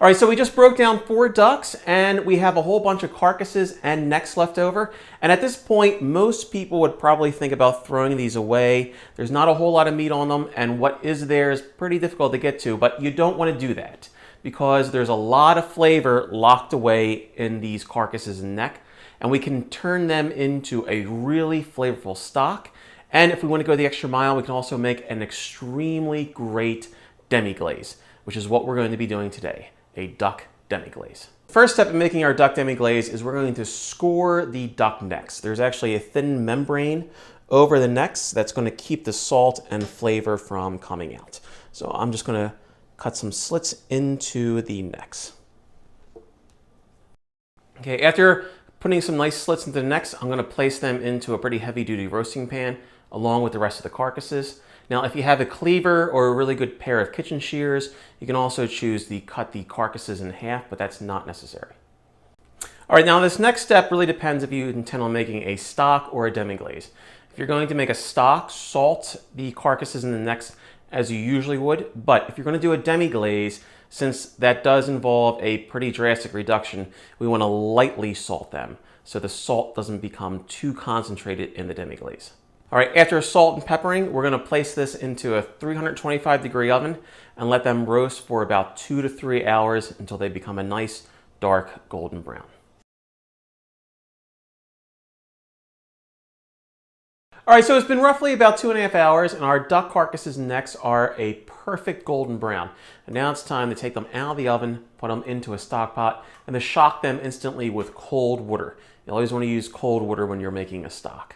All right, so we just broke down 4 ducks and we have a whole bunch of carcasses and necks left over. And at this point, most people would probably think about throwing these away. There's not a whole lot of meat on them, and what is there is pretty difficult to get to, but you don't want to do that because there's a lot of flavor locked away in these carcasses and neck, and we can turn them into a really flavorful stock. And if we want to go the extra mile, we can also make an extremely great demi-glace, which is what we're going to be doing today, a duck demi-glace. First step in making our duck demi-glace is we're going to score the duck necks. There's actually a thin membrane over the necks that's going to keep the salt and flavor from coming out. So I'm just going to cut some slits into the necks. Okay, after putting some nice slits into the necks, I'm going to place them into a pretty heavy-duty roasting pan along with the rest of the carcasses. Now, if you have a cleaver or a really good pair of kitchen shears, you can also choose to cut the carcasses in half, but that's not necessary. All right, now this next step really depends if you intend on making a stock or a demi-glace. If you're going to make a stock, salt the carcasses and the necks as you usually would, but if you're going to do a demi-glace, since that does involve a pretty drastic reduction, we want to lightly salt them so the salt doesn't become too concentrated in the demi-glace. All right, after salt and peppering, we're going to place this into a 325-degree oven and let them roast for about 2 to 3 hours until they become a nice dark golden brown. All right, so it's been roughly about 2.5 hours and our duck carcasses and necks are a perfect golden brown. And now it's time to take them out of the oven, put them into a stock pot, and to shock them instantly with cold water. You always want to use cold water when you're making a stock.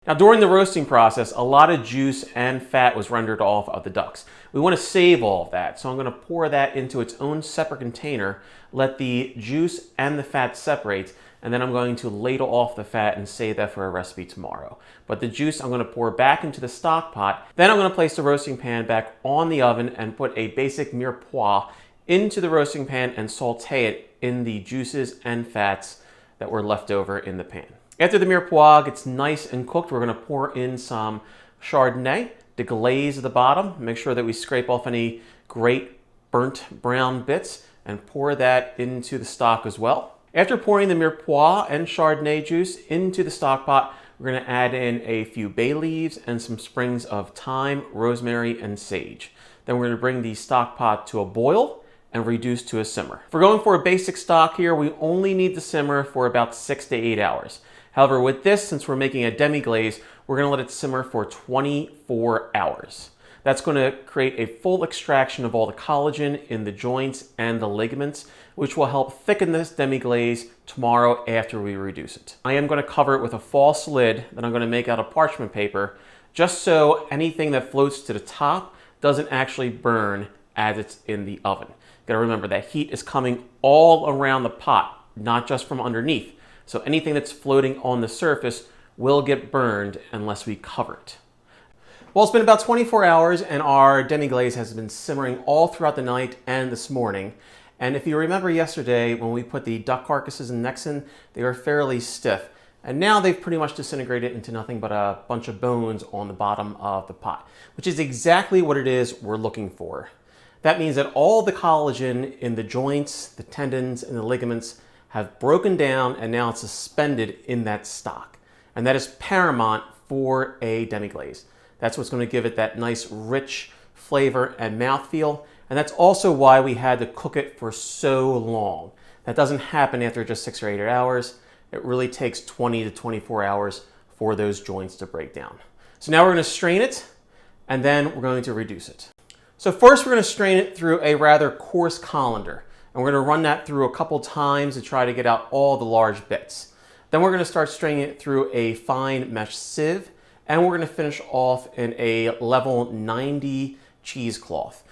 Now, during the roasting process, a lot of juice and fat was rendered off of the ducks. We want to save all of that, so I'm going to pour that into its own separate container, let the juice and the fat separate, and then I'm going to ladle off the fat and save that for a recipe tomorrow. But the juice I'm going to pour back into the stock pot. Then I'm going to place the roasting pan back on the oven and put a basic mirepoix into the roasting pan and saute it in the juices and fats that were left over in the pan. After the mirepoix gets nice and cooked, we're going to pour in some Chardonnay to glaze the bottom. Make sure that we scrape off any great burnt brown bits and pour that into the stock as well. After pouring the mirepoix and Chardonnay juice into the stock pot, we're going to add in a few bay leaves and some sprigs of thyme, rosemary, and sage. Then we're going to bring the stock pot to a boil and reduce to a simmer. If we're going for a basic stock here, we only need to simmer for about 6 to 8 hours. However, with this, since we're making a demi-glace, we're going to let it simmer for 24 hours. That's going to create a full extraction of all the collagen in the joints and the ligaments, which will help thicken this demi-glace tomorrow after we reduce it. I am going to cover it with a false lid that I'm going to make out of parchment paper, just so anything that floats to the top doesn't actually burn as it's in the oven. You got to remember that heat is coming all around the pot, not just from underneath. So anything that's floating on the surface will get burned unless we cover it. Well, it's been about 24 hours and our demi-glace has been simmering all throughout the night and this morning. And if you remember yesterday when we put the duck carcasses and necks in, they were fairly stiff. And now they've pretty much disintegrated into nothing but a bunch of bones on the bottom of the pot, which is exactly what it is we're looking for. That means that all the collagen in the joints, the tendons, and the ligaments have broken down and now it's suspended in that stock. And that is paramount for a demi-glace. That's what's going to give it that nice rich flavor and mouthfeel. And that's also why we had to cook it for so long. That doesn't happen after just 6 or 8 hours. It really takes 20 to 24 hours for those joints to break down. So now we're going to strain it and then we're going to reduce it. So first we're going to strain it through a rather coarse colander. And we're going to run that through a couple times to try to get out all the large bits. Then we're going to start straining it through a fine mesh sieve, and we're going to finish off in a level 90 cheesecloth.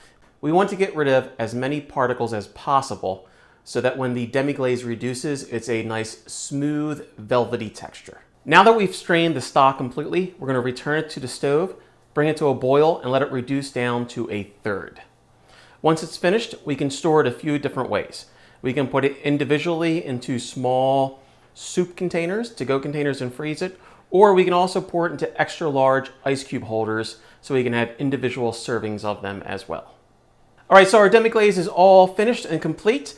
We want to get rid of as many particles as possible so that when the demi-glace reduces, it's a nice smooth velvety texture. Now that we've strained the stock completely, we're going to return it to the stove, bring it to a boil, and let it reduce down to a third. Once it's finished, we can store it a few different ways. We can put it individually into small soup containers, to-go containers, and freeze it, or we can also pour it into extra large ice cube holders so we can have individual servings of them as well. All right, so our demi-glaze is all finished and complete.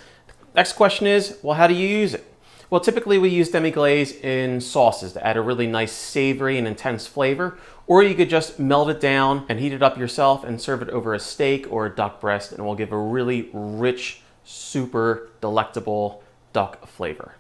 Next question is, well, how do you use it? Well, typically we use demi-glaze in sauces to add a really nice savory and intense flavor, or you could just melt it down and heat it up yourself and serve it over a steak or a duck breast, and it will give a really rich, super delectable duck flavor.